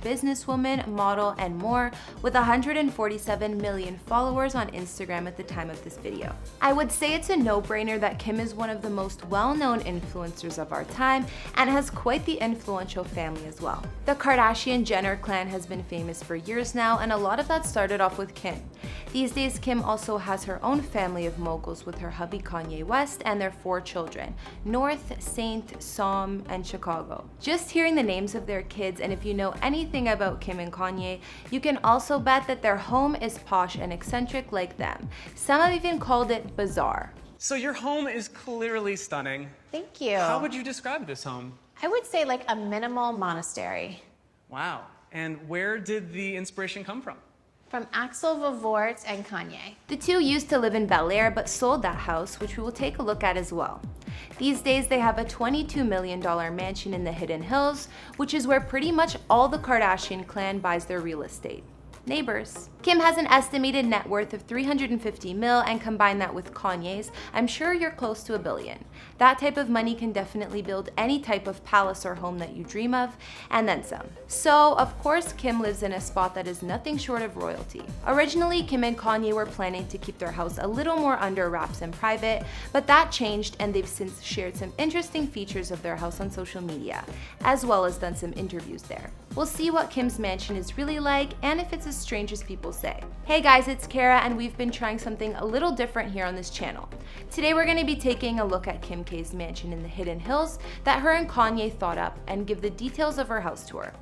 businesswoman, model, and more, with 147 million followers on Instagram at the time of this video. I would say it's a no-brainer that Kim is one of the most well-known influencers of our time and has quite the influential family as well. The Kardashian-Jenner clan has been famous for years now, and a lot of that started off with Kim. These days, Kim also has her own family of moguls with her hubby Kanye West and their 4 children, North, Saint, Psalm, and Chicago. Just hearing the names of their kids, and if you know anything about Kim and Kanye, you can also bet that their home is posh and eccentric like them. Some have even called it bizarre. So your home is clearly stunning. Thank you. How would you describe this home? I would say like a minimal monastery. Wow. And where did the inspiration come from? From Axel Vavort and Kanye. The two used to live in Bel Air but sold that house, which we will take a look at as well. These days, they have a $22 million mansion in the Hidden Hills, which is where pretty much all the Kardashian clan buys their real estate. Neighbors. Kim has an estimated net worth of $350 million, and combine that with Kanye's, I'm sure you're close to $1 billion. That type of money can definitely build any type of palace or home that you dream of, and then some. So, of course, Kim lives in a spot that is nothing short of royalty. Originally, Kim and Kanye were planning to keep their house a little more under wraps and private, but that changed, and they've since shared some interesting features of their house on social media, as well as done some interviews there. We'll see what Kim's mansion is really like, and if it's as strange as people say. Hey guys, it's Kara, and we've been trying something a little different here on this channel. Today we're going to be taking a look at Kim K's mansion in the Hidden Hills that her and Kanye thought up, and give the details of her house tour.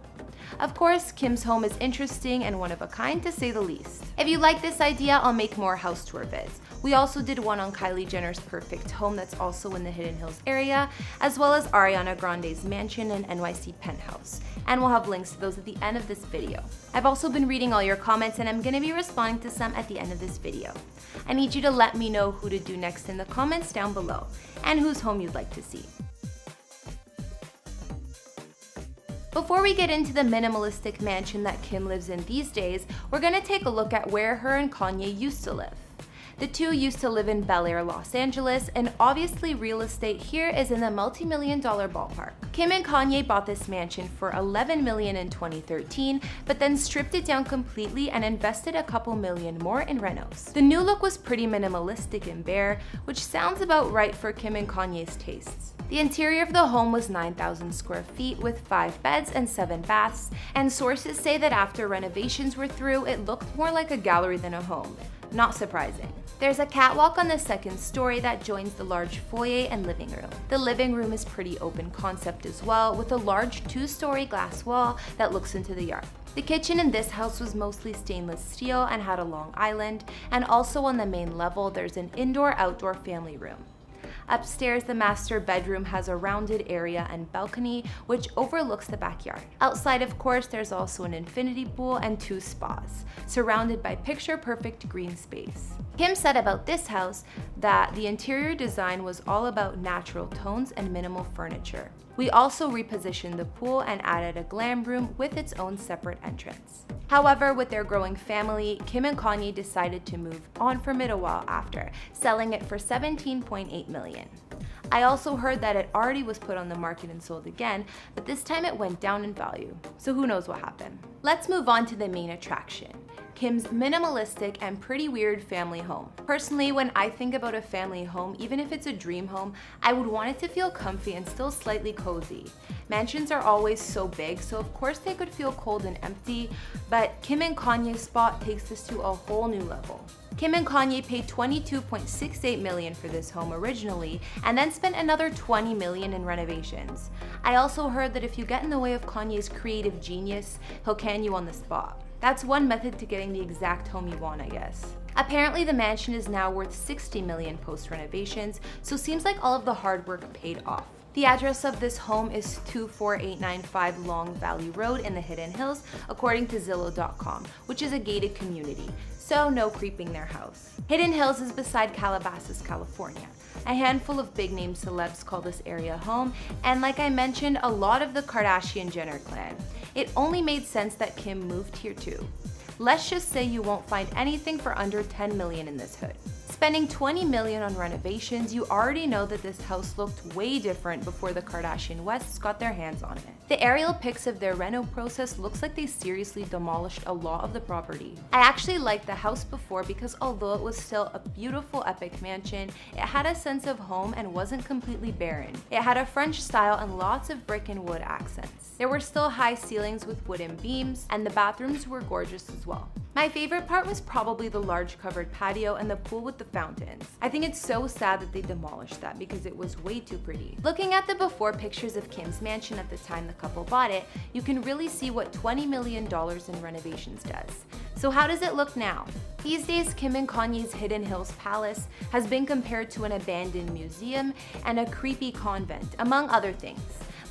Of course, Kim's home is interesting and one of a kind, to say the least. If you like this idea, I'll make more house tour vids. We also did one on Kylie Jenner's perfect home that's also in the Hidden Hills area, as well as Ariana Grande's mansion and NYC penthouse. And we'll have links to those at the end of this video. I've also been reading all your comments, and I'm going to be responding to some at the end of this video. I need you to let me know who to do next in the comments down below, and whose home you'd like to see. Before we get into the minimalistic mansion that Kim lives in these days, we're going to take a look at where her and Kanye used to live. The two used to live in Bel Air, Los Angeles, and obviously real estate here is in the multi-million-dollar ballpark. Kim and Kanye bought this mansion for $11 million in 2013, but then stripped it down completely and invested a couple million more in renos. The new look was pretty minimalistic and bare, which sounds about right for Kim and Kanye's tastes. The interior of the home was 9,000 square feet with 5 beds and 7 baths, and sources say that after renovations were through, it looked more like a gallery than a home. Not surprising. There's a catwalk on the 2nd story that joins the large foyer and living room. The living room is pretty open concept as well, with a large 2-story glass wall that looks into the yard. The kitchen in this house was mostly stainless steel and had a long island, and also on the main level there's an indoor-outdoor family room. Upstairs, the master bedroom has a rounded area and balcony, which overlooks the backyard. Outside, of course, there's also an infinity pool and 2 spas, surrounded by picture-perfect green space. Kim said about this house that the interior design was all about natural tones and minimal furniture. We also repositioned the pool and added a glam room with its own separate entrance. However, with their growing family, Kim and Kanye decided to move on from it a while after, selling it for $17.8 million. I also heard that it already was put on the market and sold again, but this time it went down in value, so who knows what happened. Let's move on to the main attraction, Kim's minimalistic and pretty weird family home. Personally, when I think about a family home, even if it's a dream home, I would want it to feel comfy and still slightly cozy. Mansions are always so big, so of course they could feel cold and empty, but Kim and Kanye's spot takes this to a whole new level. Kim and Kanye paid $22.68 million for this home originally, and then spent another $20 million in renovations. I also heard that if you get in the way of Kanye's creative genius, he'll can you on the spot. That's one method to getting the exact home you want, I guess. Apparently the mansion is now worth $60 million post-renovations, so seems like all of the hard work paid off. The address of this home is 24895 Long Valley Road in the Hidden Hills, according to Zillow.com, which is a gated community, so no creeping their house. Hidden Hills is beside Calabasas, California. A handful of big-name celebs call this area home, and like I mentioned, a lot of the Kardashian-Jenner clan. It only made sense that Kim moved here too. Let's just say you won't find anything for under $10 million in this hood. Spending $20 million on renovations, you already know that this house looked way different before the Kardashian Wests got their hands on it. The aerial pics of their reno process looks like they seriously demolished a lot of the property. I actually liked the house before because although it was still a beautiful epic mansion, it had a sense of home and wasn't completely barren. It had a French style and lots of brick and wood accents. There were still high ceilings with wooden beams, and the bathrooms were gorgeous as well. My favorite part was probably the large covered patio and the pool with the fountains. I think it's so sad that they demolished that because it was way too pretty. Looking at the before pictures of Kim's mansion at the time the couple bought it, you can really see what $20 million in renovations does. So how does it look now? These days, Kim and Kanye's Hidden Hills Palace has been compared to an abandoned museum and a creepy convent, among other things.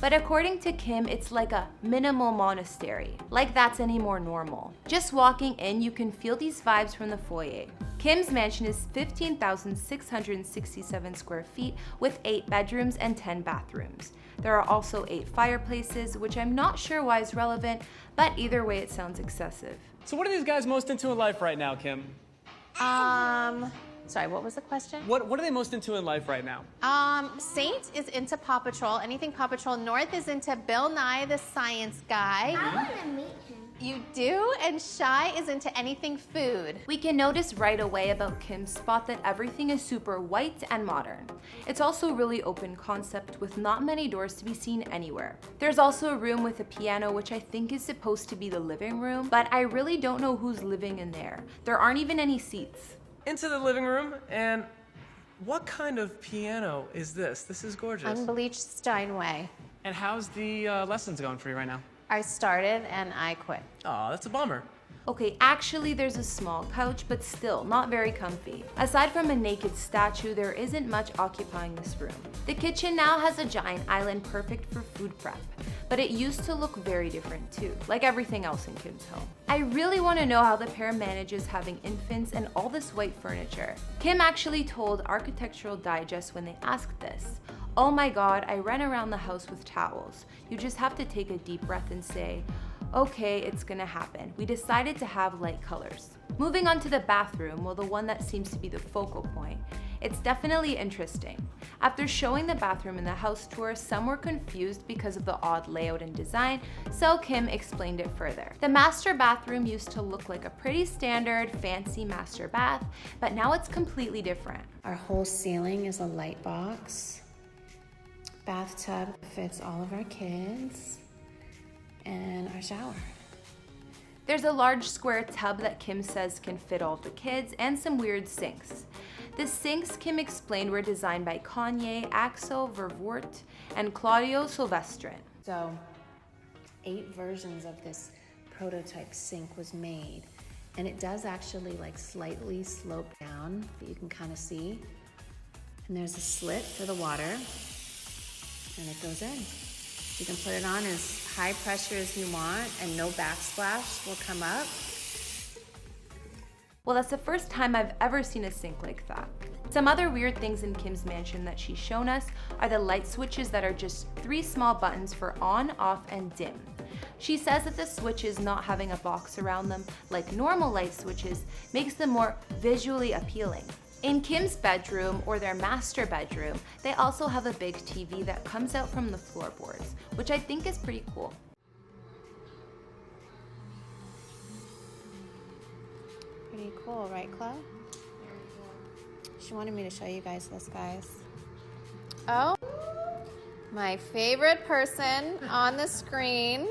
But according to Kim, it's like a minimal monastery, like that's any more normal. Just walking in, you can feel these vibes from the foyer. Kim's mansion is 15,667 square feet with 8 bedrooms and 10 bathrooms. There are also 8 fireplaces, which I'm not sure why is relevant, but either way it sounds excessive. So what are these guys most into in life right now, Kim? Sorry, what was the question? What are they most into in life right now? Saint is into Paw Patrol, anything Paw Patrol. North is into Bill Nye the Science Guy. I want to meet him. You do? And Shy is into anything food. We can notice right away about Kim's spot that everything is super white and modern. It's also really open concept with not many doors to be seen anywhere. There's also a room with a piano which I think is supposed to be the living room, but I really don't know who's living in there. There aren't even any seats. Into the living room, and what kind of piano is this? This is gorgeous. Unbleached Steinway. And how's the lessons going for you right now? I started and I quit. Aw, that's a bummer. Okay, actually there's a small couch, but still not very comfy. Aside from a naked statue, there isn't much occupying this room. The kitchen now has a giant island perfect for food prep, but it used to look very different too, like everything else in Kim's home. I really want to know how the pair manages having infants and all this white furniture. Kim actually told Architectural Digest when they asked this, "Oh my god, I ran around the house with towels. You just have to take a deep breath and say, okay, it's gonna happen. We decided to have light colors." Moving on to the bathroom, well, the one that seems to be the focal point, it's definitely interesting. After showing the bathroom in the house tour, some were confused because of the odd layout and design, so Kim explained it further. The master bathroom used to look like a pretty standard, fancy master bath, but now it's completely different. Our whole ceiling is a light box. Bathtub fits all of our kids. And our shower. There's a large square tub that Kim says can fit all the kids and some weird sinks. The sinks, Kim explained, were designed by Kanye, Axel Vervoort, and Claudio Silvestrin. So 8 versions of this prototype sink was made, and it does actually like slightly slope down that you can kind of see. And there's a slit for the water, and it goes in. You can put it on as high pressure as you want, and no backsplash will come up. Well, that's the first time I've ever seen a sink like that. Some other weird things in Kim's mansion that she's shown us are the light switches that are just 3 small buttons for on, off, and dim. She says that the switches not having a box around them, like normal light switches, makes them more visually appealing. In Kim's bedroom, or their master bedroom, they also have a big TV that comes out from the floorboards, which I think is pretty cool. Pretty cool, right, Chloe? She wanted me to show you guys this, guys. Oh, my favorite person on the screen.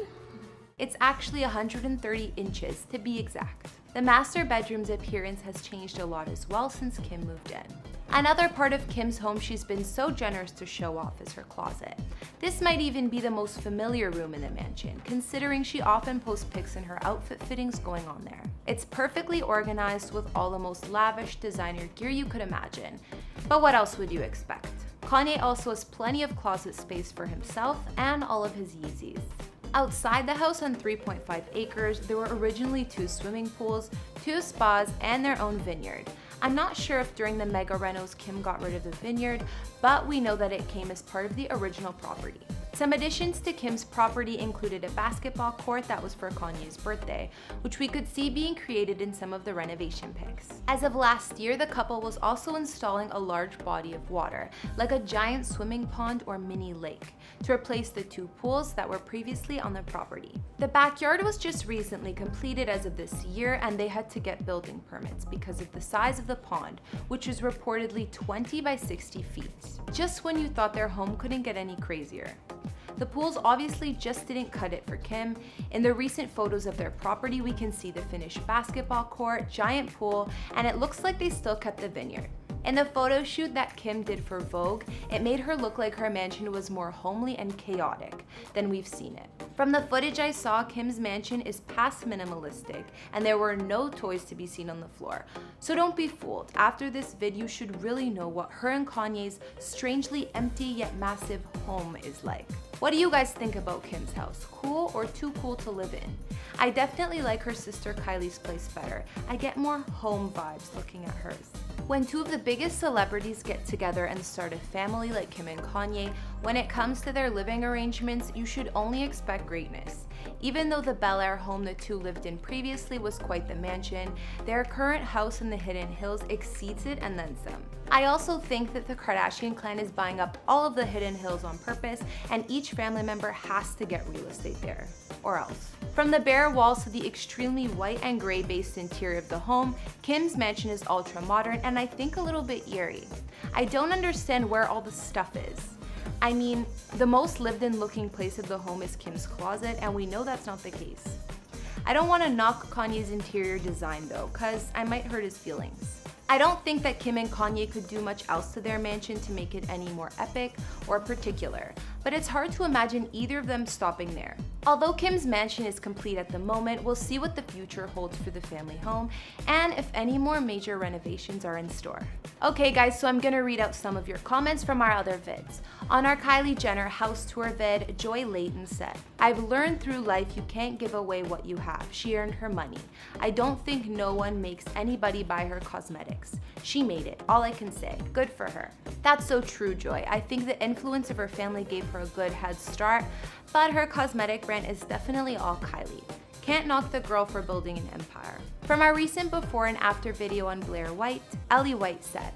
It's actually 130 inches to be exact. The master bedroom's appearance has changed a lot as well since Kim moved in. Another part of Kim's home she's been so generous to show off is her closet. This might even be the most familiar room in the mansion, considering she often posts pics in her outfit fittings going on there. It's perfectly organized with all the most lavish designer gear you could imagine. But what else would you expect? Kanye also has plenty of closet space for himself and all of his Yeezys. Outside the house on 3.5 acres, there were originally 2 swimming pools, 2 spas, and their own vineyard. I'm not sure if during the mega renos Kim got rid of the vineyard, but we know that it came as part of the original property. Some additions to Kim's property included a basketball court that was for Kanye's birthday, which we could see being created in some of the renovation pics. As of last year, the couple was also installing a large body of water, like a giant swimming pond or mini lake, to replace the 2 pools that were previously on the property. The backyard was just recently completed as of this year, and they had to get building permits because of the size of the pond, which was reportedly 20 by 60 feet. Just when you thought their home couldn't get any crazier. The pools obviously just didn't cut it for Kim. In the recent photos of their property, we can see the finished basketball court, giant pool, and it looks like they still kept the vineyard. In the photo shoot that Kim did for Vogue, it made her look like her mansion was more homely and chaotic than we've seen it. From the footage I saw, Kim's mansion is past minimalistic, and there were no toys to be seen on the floor. So don't be fooled. After this vid, you should really know what her and Kanye's strangely empty yet massive home is like. What do you guys think about Kim's house? Cool or too cool to live in? I definitely like her sister Kylie's place better. I get more home vibes looking at hers. When 2 of the biggest celebrities get together and start a family like Kim and Kanye, when it comes to their living arrangements, you should only expect greatness. Even though the Bel Air home the 2 lived in previously was quite the mansion, their current house in the Hidden Hills exceeds it and then some. I also think that the Kardashian clan is buying up all of the Hidden Hills on purpose, and each family member has to get real estate there, or else. From the bare walls to the extremely white and gray based interior of the home, Kim's mansion is ultra modern and I think a little bit eerie. I don't understand where all the stuff is. I mean, the most lived in looking place of the home is Kim's closet, and we know that's not the case. I don't want to knock Kanye's interior design though, cause I might hurt his feelings. I don't think that Kim and Kanye could do much else to their mansion to make it any more epic or particular, but it's hard to imagine either of them stopping there. Although Kim's mansion is complete at the moment, we'll see what the future holds for the family home and if any more major renovations are in store. Okay guys, so I'm gonna read out some of your comments from our other vids. On our Kylie Jenner house tour vid, Joy Layton said, "I've learned through life you can't give away what you have. She earned her money. I don't think no one makes anybody buy her cosmetics. She made it, all I can say. Good for her." That's so true, Joy. I think the influence of her family gave her a good head start, but her cosmetic brand is definitely all Kylie. Can't knock the girl for building an empire. From our recent before and after video on Blair White, Ellie White said,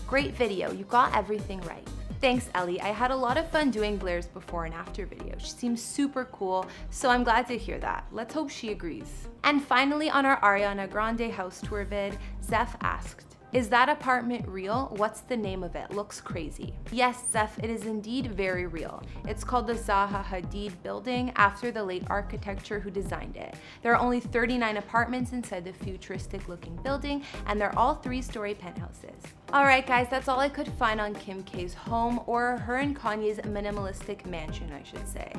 "Great video, you got everything right." Thanks, Ellie. I had a lot of fun doing Blair's before and after video. She seems super cool, so I'm glad to hear that. Let's hope she agrees. And finally, on our Ariana Grande house tour vid, Zeph asked, "Is that apartment real? What's the name of it? Looks crazy." Yes, Zeph, it is indeed very real. It's called the Zaha Hadid building after the late architecture who designed it. There are only 39 apartments inside the futuristic looking building, and they're all 3-story penthouses. Alright guys, that's all I could find on Kim K's home, or her and Kanye's minimalistic mansion, I should say.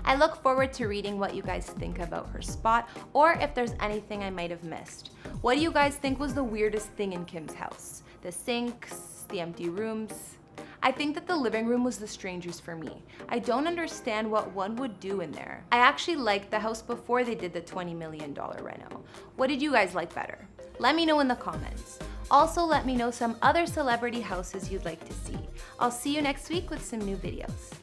I look forward to reading what you guys think about her spot, or if there's anything I might have missed. What do you guys think was the weirdest thing in Kim's house? The sinks, the empty rooms? I think that the living room was the strangest for me. I don't understand what one would do in there. I actually liked the house before they did the $20 million reno. What did you guys like better? Let me know in the comments. Also, let me know some other celebrity houses you'd like to see. I'll see you next week with some new videos.